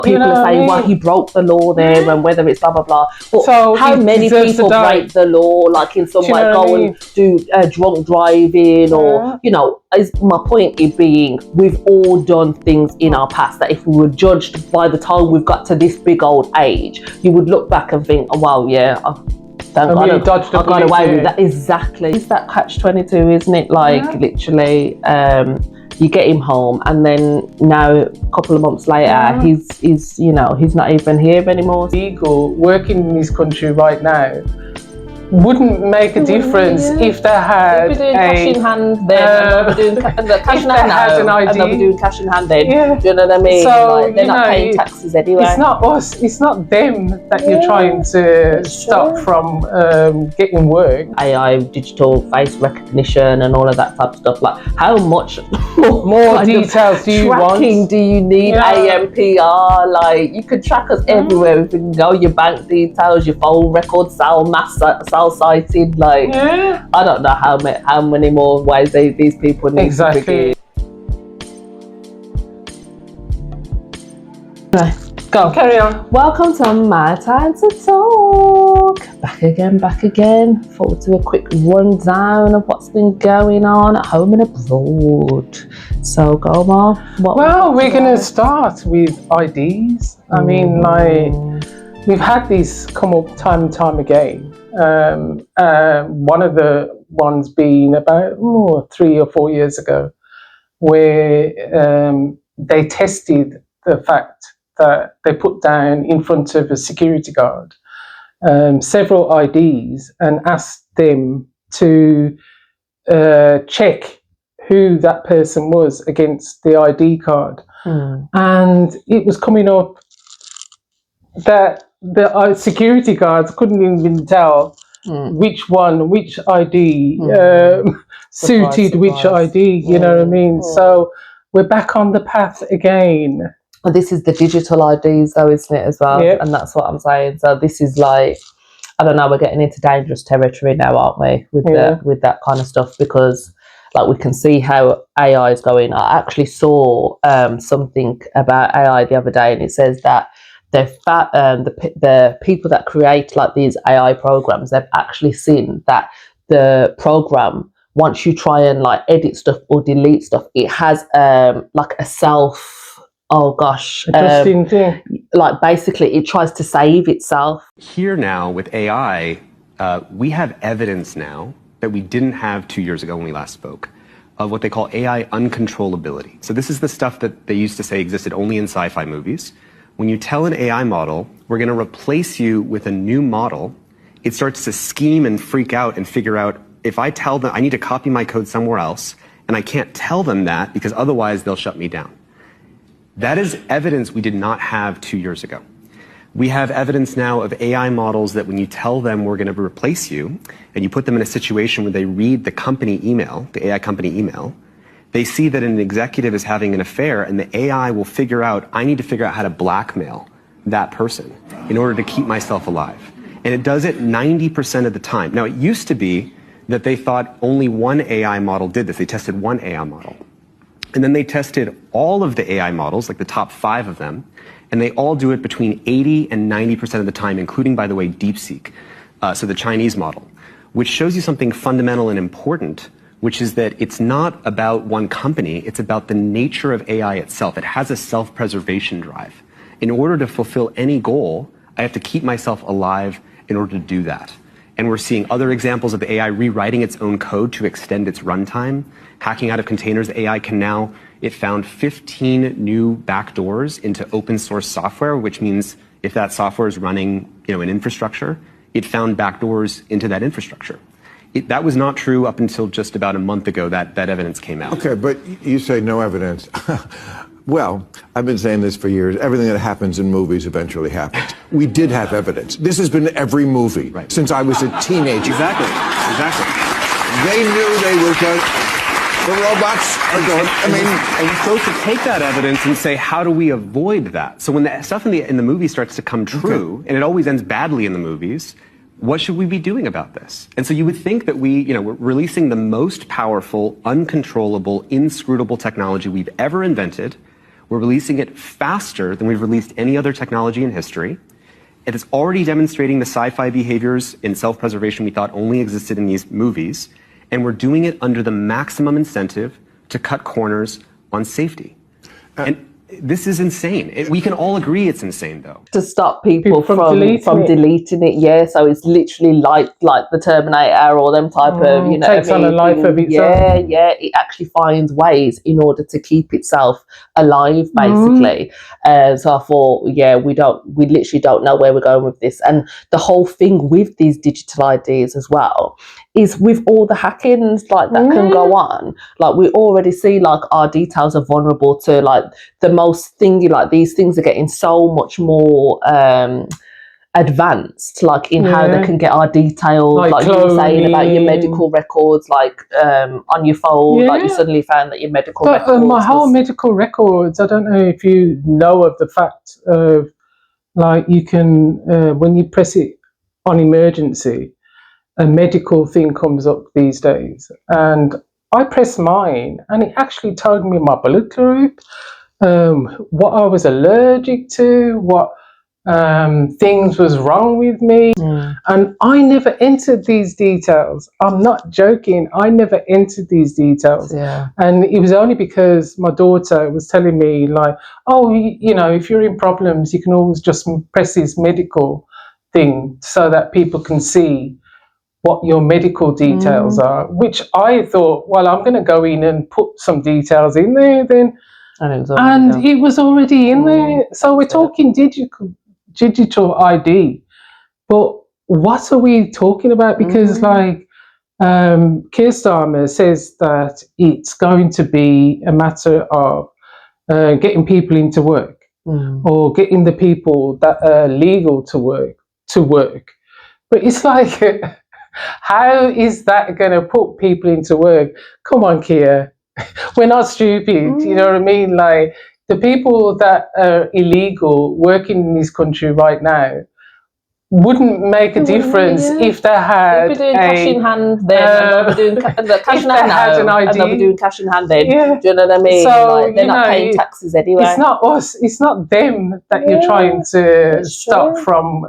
People are saying, well, he broke the law there, and whether it's blah blah blah. But so how many people break the law, like in some way, go and do drunk driving, or is my point in being, we've all done things in our past that if we were judged by the time we've got to this big old age, you would look back and think, oh wow, yeah, thank God I got away with that. Exactly. It's that catch-22, isn't it? Like literally, you get him home, and then now a couple of months later, he's not even here anymore. Legal working in this country right now wouldn't make a difference if they had cash in hand then, and they'll be doing cash in hand now, and they'll be doing cash in hand then. Do you know what I mean? So like, they're not paying taxes anyway. It's not us, it's not them that you're trying to stop from getting work. AI, digital face recognition and all of that type of stuff. Like, how much more details do you want? Tracking do you need? AMPR, like, you can track us everywhere. If you can go, your bank details, your phone records, cell sighted, like I don't know how many more ways these people need to begin. Right, go. Carry on. Welcome to My Time to Talk. Back again. Thought we'd do a quick rundown of what's been going on at home and abroad. So go on. Well, we're going to start with IDs. I mean, like, we've had these come up time and time again. One of the ones being about 3 or 4 years ago, where they tested the fact that they put down in front of a security guard several IDs and asked them to check who that person was against the ID card. And it was coming up that the security guards couldn't even tell which ID suited which ID, you know what I mean? So we're back on the path again. Well, this is the digital IDs though, isn't it, as well? Yep. And that's what I'm saying. So this is like, I don't know, we're getting into dangerous territory now, aren't we, with that kind of stuff, because like we can see how AI is going. I actually saw something about AI the other day, and it says that the people that create like these AI programs, they've actually seen that the program, once you try and like edit stuff or delete stuff, it has like a interesting thing. Like basically it tries to save itself. Here now with AI, we have evidence now that we didn't have 2 years ago when we last spoke, of what they call AI uncontrollability. So this is the stuff that they used to say existed only in sci-fi movies. When you tell an AI model, we're going to replace you with a new model, it starts to scheme and freak out and figure out, if I tell them I need to copy my code somewhere else, and I can't tell them that because otherwise they'll shut me down. That is evidence we did not have 2 years ago. We have evidence now of AI models that when you tell them we're going to replace you, and you put them in a situation where they read the company email, the AI company email, they see that an executive is having an affair, and the AI will figure out, I need to figure out how to blackmail that person in order to keep myself alive. And it does it 90% of the time. Now, it used to be that they thought only one AI model did this. They tested one AI model. And then they tested all of the AI models, like the top 5 of them, and they all do it between 80 and 90% of the time, including, by the way, DeepSeek, so the Chinese model, which shows you something fundamental and important, which is that it's not about one company, it's about the nature of AI itself. It has a self-preservation drive. In order to fulfill any goal, I have to keep myself alive in order to do that. And we're seeing other examples of the AI rewriting its own code to extend its runtime, hacking out of containers. The AI can now, it found 15 new backdoors into open source software, which means if that software is running, an infrastructure, it found backdoors into that infrastructure. That was not true up until just about a month ago that evidence came out. Okay, but you say no evidence. Well, I've been saying this for years. Everything that happens in movies eventually happens. We did have evidence. This has been every movie since I was a teenager. Exactly. They knew they were going. The robots are going. And so to take that evidence and say, how do we avoid that? So when the stuff in the movie starts to come true, and it always ends badly in the movies, what should we be doing about this? And so you would think that we're releasing the most powerful, uncontrollable, inscrutable technology we've ever invented. We're releasing it faster than we've released any other technology in history. It is already demonstrating the sci-fi behaviors in self-preservation we thought only existed in these movies. And we're doing it under the maximum incentive to cut corners on safety. And this is insane. We can all agree it's insane, though. To stop people from deleting it, yeah. So it's literally like the Terminator or them type of, you know, takes on a life of its own. Yeah. It actually finds ways in order to keep itself alive, basically. So I thought, we literally don't know where we're going with this. And the whole thing with these digital IDs as well is with all the hackings like that can go on. Like we already see like our details are vulnerable to like the most thingy, like these things are getting so much more advanced, like in how they can get our details, like you were saying about your medical records, like on your phone, like you suddenly found that your medical records. My whole medical records, I don't know if you know of the fact of like you can, when you press it on emergency, a medical thing comes up these days, and I pressed mine and it actually told me my blood group, what I was allergic to, what things was wrong with me, and I never entered these details. I'm not joking, I never entered these details. And it was only because my daughter was telling me like, oh, you know, if you're in problems you can always just press this medical thing so that people can see what your medical details are, which I thought, well, I'm going to go in and put some details in there then. And it was already in there. So we're talking digital ID. But what are we talking about? Because like Keir Starmer says that it's going to be a matter of getting people into work or getting the people that are legal to work. But it's like... how is that going to put people into work? Come on, Keir. We're not stupid. You know what I mean? Like the people that are illegal working in this country right now wouldn't make a difference if they had they'd be doing cash in hand then, and they'll be doing cash in hand now, and they'll be doing cash in hand then. Do you know what I mean? So, like, they're not paying taxes anyway. It's not us, it's not them that you're trying to stop from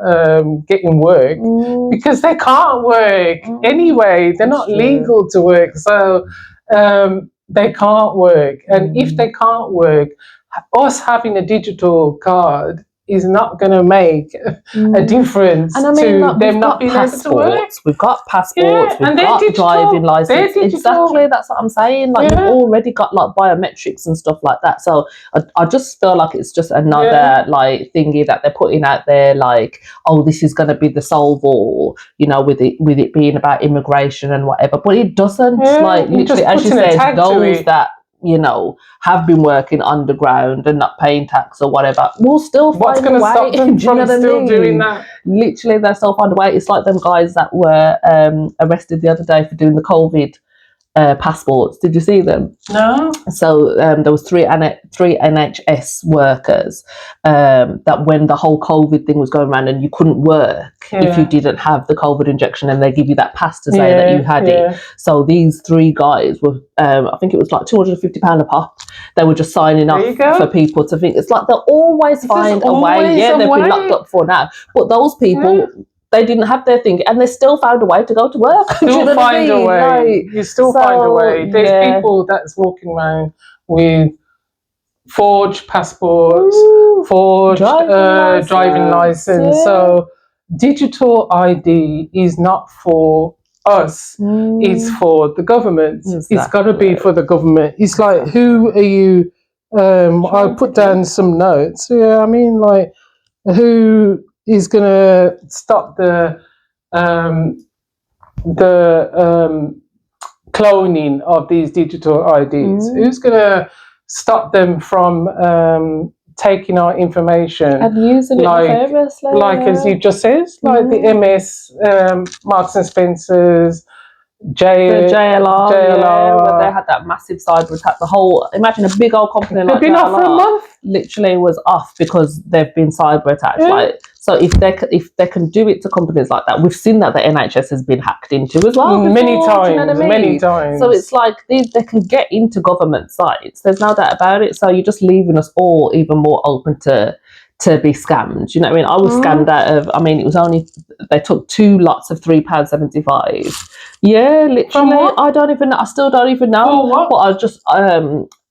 getting work, because they can't work anyway. They're not legal to work, so they can't work. And if they can't work, us having a digital card is not going to make a difference to them not being able to work. We've got passports, we've got driving license. Exactly, that's what I'm saying. Like you've already got like biometrics and stuff like that. So I just feel like it's just another like thingy that they're putting out there. Like, oh, this is going to be the solve, or you know, with it being about immigration and whatever. But it doesn't. Like literally, as you said, those that, you know, have been working underground and not paying tax or whatever, will still find a way. What's going to stop them from still doing that? Literally, they'll still find a way. It's like them guys that were arrested the other day for doing the COVID passports. Did you see them? No. So there was three NHS workers that when the whole COVID thing was going around and you couldn't work if you didn't have the COVID injection, and they give you that pass to say that you had it. So these three guys were, I think it was like £250 a pop. They were just signing up for people to think. It's like they'll always find a way. Yeah, they've been locked up for now. But those people... they didn't have their thing, and they still found a way to go to work. Still find a way. You still find a way. There's people that's walking around with forged passports, forged driving license. So digital ID is not for us. It's for the government. Exactly. It's got to be for the government. It's like, who are you? I put down some notes. Yeah, I mean, like, who is going to stop the cloning of these digital IDs? Who's going to stop them from taking our information and using it like as you just said, like the MS, Marks and Spencers, JLR, where they had that massive cyber attack. Imagine a big old company like they've been JLR, off for a month. Literally was off because they've been cyber attacked. Like, so if they can do it to companies like that, we've seen that the NHS has been hacked into as well before, many times. Do you know what I mean? Many times. So it's like they can get into government sites. There's no doubt about it. So you're just leaving us all even more open to be scammed. You know what I mean? I was scammed out of, it was only, they took 2 lots of £3.75. Yeah, literally. I still don't even know. For what? But I was just out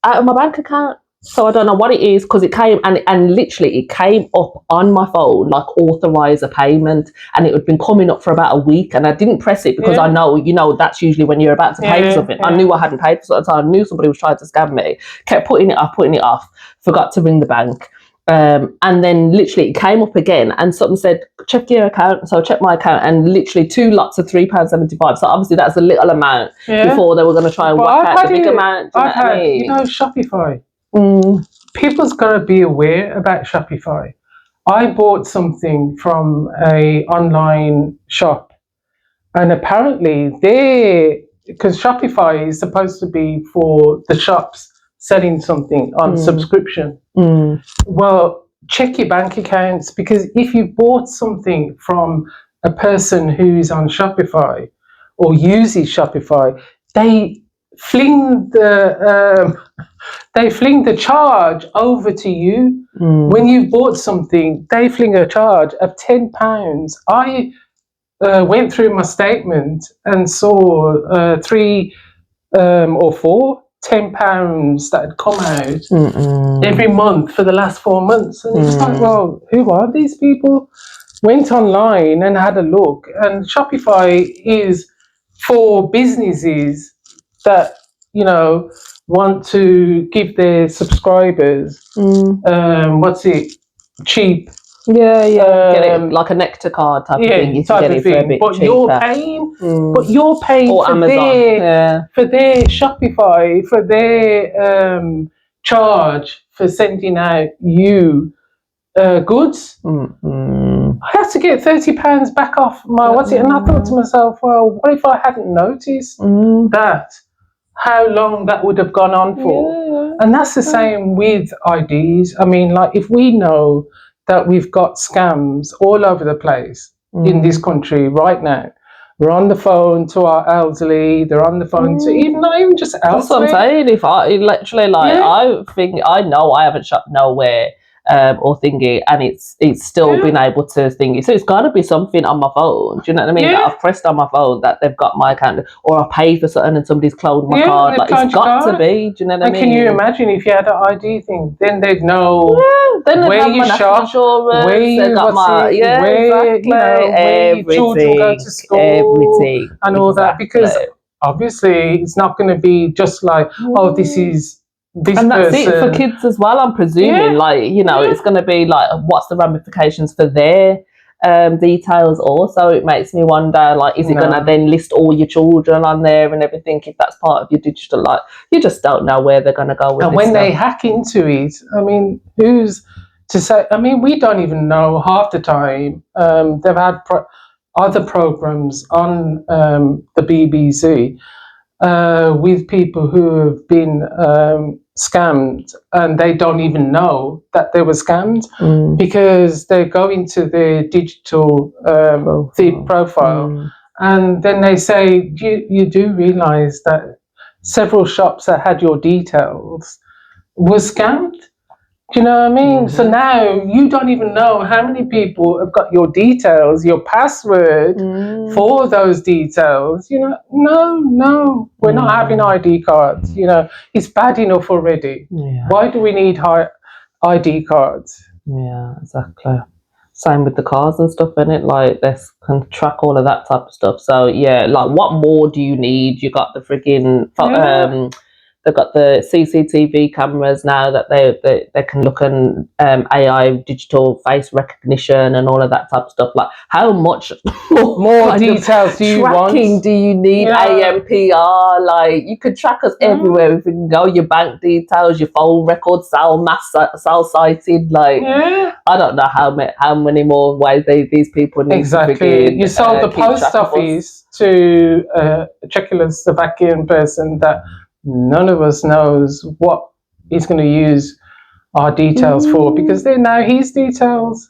of my bank account. So I don't know what it is, because it came and literally it came up on my phone like authorize a payment, and it had been coming up for about a week, and I didn't press it because I know, that's usually when you're about to pay for something. I knew I hadn't paid for something, so I knew somebody was trying to scam me. Kept putting it off, forgot to ring the bank. And then literally it came up again and something said, check your account. So I checked my account, and literally 2 lots of £3.75. So obviously that's a little amount before they were going to try and whack out the big amount. Shopify. People's got to be aware about Shopify. I bought something from a online shop, and apparently because Shopify is supposed to be for the shops selling something on subscription. Well, check your bank accounts, because if you bought something from a person who's on Shopify or uses Shopify, they fling the charge over to you. When you bought something, they fling a charge of £10. I went through my statement and saw 3 or 4 £10 that had come out every month for the last 4 months, and it's like, well, who are these people? Went online and had a look, and Shopify is for businesses that want to give their subscribers cheap. Get it like a Nectar card type of thing. You can get it for a bit cheaper. You're paying or for Amazon. for their Shopify, for their charge for sending out you goods. I had to get £30 back off my and I thought to myself, well, what if I hadn't noticed that? How long that would have gone on for? And that's the same with IDs. Like, if we know that we've got scams all over the place in this country right now, we're on the phone to our elderly, they're on the phone to not even just elderly. That's what I'm saying. If I literally I think I know I haven't shopped nowhere or thingy, and it's still been able to thingy. So it's got to be something on my phone. Do you know what I mean? That I've pressed on my phone that they've got my account, or I paid for something and somebody's cloned my card. Like, it's got to be. Do you know what I mean? Can you imagine if you had an ID thing? Then they'd know then where you shop, where you where your children go to school, and all that. Because obviously it's not going to be just like, oh, this is. And that's it for kids as well, I'm presuming. It's going to be like, what's the ramifications for their details also? It makes me wonder, like, is it going to then list all your children on there and everything, if that's part of your digital life? You just don't know where they're going to go with it. And when they hack into it, who's to say? We don't even know half the time. They've had other programs on the BBC with people who have been scammed, and they don't even know that they were scammed because they go into their digital profile, and then they say, you do realise that several shops that had your details were scammed? Do you know what I mean? So now you don't even know how many people have got your details, your password for those details. No, we're not having ID cards. It's bad enough already. Why do we need ID cards? Yeah, exactly. Same with the cars and stuff, innit? Like, they can track all of that type of stuff. So, like, what more do you need? You got the freaking they've got the CCTV cameras now that they can look on AI, digital face recognition, and all of that type of stuff. Like, how much more details do you tracking want? do you need? AMPR, like, you could track us everywhere. If you can go, your bank details, your phone records, cell sighted. Like, I don't know how many more ways these people need to begin. You sold the post office to a Czechoslovakian person that none of us knows what he's going to use our details for, because they're now his details.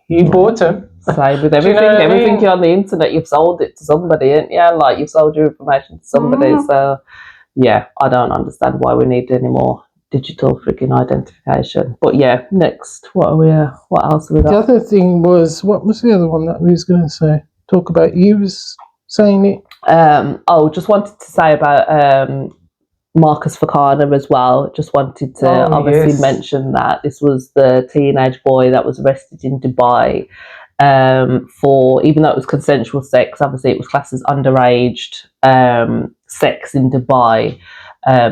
You bought them. Same with everything. Everything you're on the internet, you've sold it to somebody, ain't you? Like, you've sold your information to somebody. So, yeah, I don't understand why we need any more digital freaking identification. But yeah, next, what else are we got? The other thing was, what was the other one that we was going to say? Talk about, you was saying it. Just wanted to say about Marcus Fakana as well. Just wanted to mention that this was the teenage boy that was arrested in Dubai for, even though it was consensual sex, obviously it was classed as underage sex in Dubai.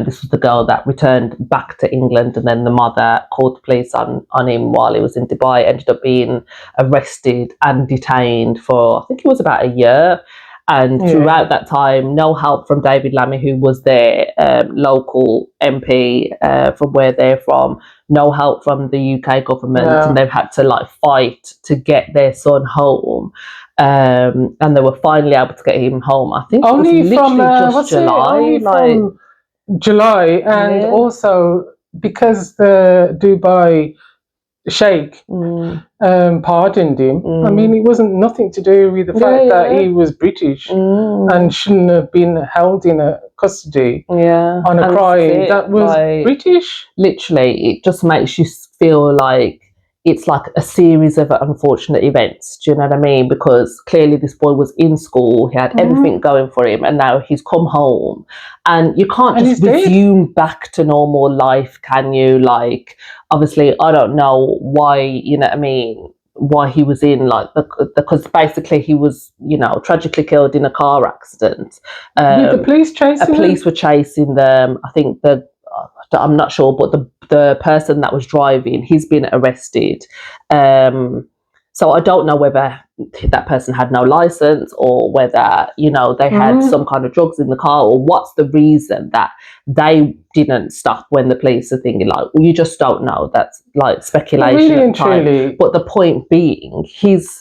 This was the girl that returned back to England, and then the mother called the police on him while he was in Dubai. Ended up being arrested and detained for, I think it was about a year. And throughout that time, no help from David Lammy, who was their local MP from where they're from, no help from the UK government, and they've had to like fight to get their son home. And they were finally able to get him home. I think only it was literally just July. From July, and also because the Dubai Sheikh pardoned him. I mean, it wasn't nothing to do with the fact that he was British and shouldn't have been held in a custody on a crime that was like, British. Literally, it just makes you feel like it's like a series of unfortunate events. Do you know what I mean? Because clearly this boy was in school, he had everything going for him, and now he's come home, and you can't just resume back to normal life, can you? Like, obviously, I don't know why, you know what I mean, why he was in like because basically he was, you know, tragically killed in a car accident. Did the police chase him? Police were chasing them. I think I'm not sure, but the person that was driving, he's been arrested. So I don't know whether that person had no license or whether, you know, they had some kind of drugs in the car, or what's the reason that they didn't stop when the police are thinking, like, well, you just don't know. That's like speculation. Really and truly. But the point being,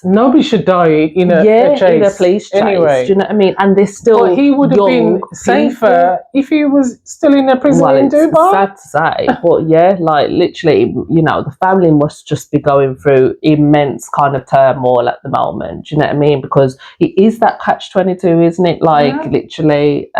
nobody should die in a chase. In a police chase. Anyway. Do you know what I mean? And they're still But he would have been safer if he was still in a prison in Dubai. Sad to say, but yeah, like literally, you know, the family must just be going through immense kind of turmoil at the moment. Do you know what I mean? Because it is that catch-22, isn't it? Like literally,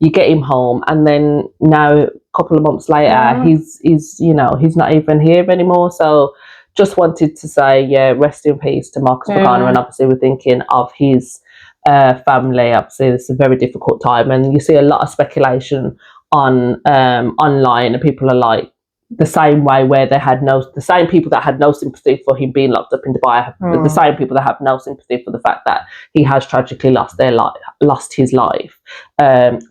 you get him home, and then now a couple of months later, he's you know, he's not even here anymore. So just wanted to say, rest in peace to Marcus Fakana, and obviously we're thinking of his family. Obviously, it's a very difficult time, and you see a lot of speculation on online, and people are like, the same way where the same people that had no sympathy for him being locked up in Dubai, the same people that have no sympathy for the fact that he has tragically lost his life.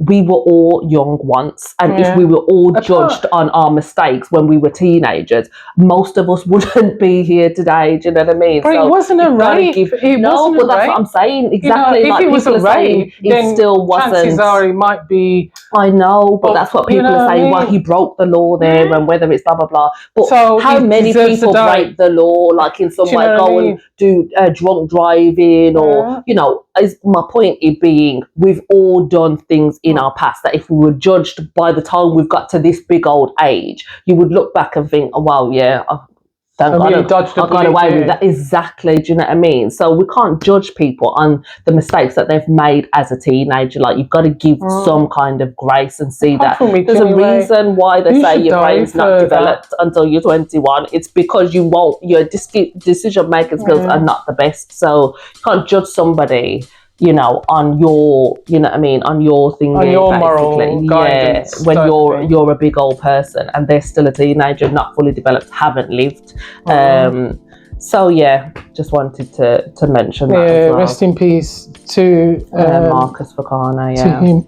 We were all young once, and if we were all judged on our mistakes when we were teenagers, most of us wouldn't be here today. Do you know what I mean? But so it wasn't a rape. But that's what I'm saying. Exactly. You know, if it was a rape, it still wasn't. Chances are it might be. I know, but that's what people are saying. Well, he broke the law there, and whether it's blah blah blah. But so how many people break the law, like in some way, go and do drunk driving, or you know? My point is being, we've all done things in our past that if we were judged by the time we've got to this big old age, you would look back and think, oh wow, yeah, thank God I got away with that. Exactly. Do you know what I mean? So we can't judge people on the mistakes that they've made as a teenager. Like, you've got to give some kind of grace and see that there's a reason why they say your brain's not developed until you're 21. It's because your decision making skills are not the best. So you can't judge somebody, you know, on your, you know what I mean, on your thing, on your moral guidance. When you're a big old person and they're still a teenager, not fully developed, haven't lived. So yeah, just wanted to mention that as well. Rest in peace to Marcus Fakana. To him.